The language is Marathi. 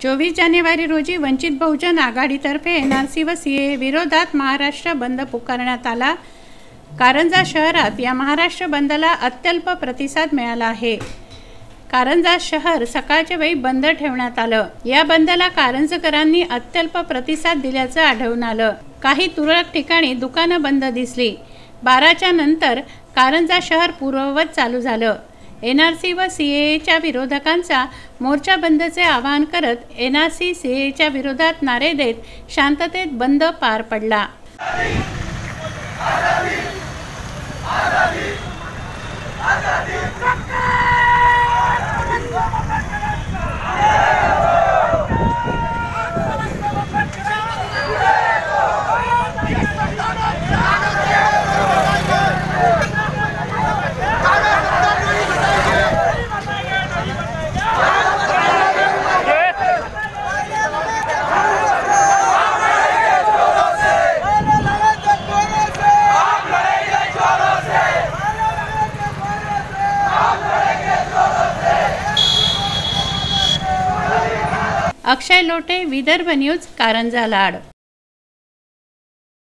24 जानेवारी रोजी वंचित बहुजन आघाडीतर्फे NRC व CAA विरोधात महाराष्ट्र बंद पुकारण्यात आला। कारंजा शहरात या महाराष्ट्र बंदला अत्यल्प प्रतिसाद मिळाला आहे। कारंजा शहर सकाळच्या वेळी बंद ठेवण्यात आलं। या बंदला कारंजकरांनी अत्यल्प प्रतिसाद दिल्याचं आढळून आलं। काही तुरळक ठिकाणी दुकानं बंद दिसली। 12च्या नंतर कारंजा शहर पूर्ववत चालू झालं। NRC व CAAच्या विरोधकांचा मोर्चा बंदचे आवाहन करत NRC CAAच्या विरोधात नारे देत शांततेत बंद पार पडला। अक्षय लोटे, विदर्भ न्यूज, कारंजा लाड।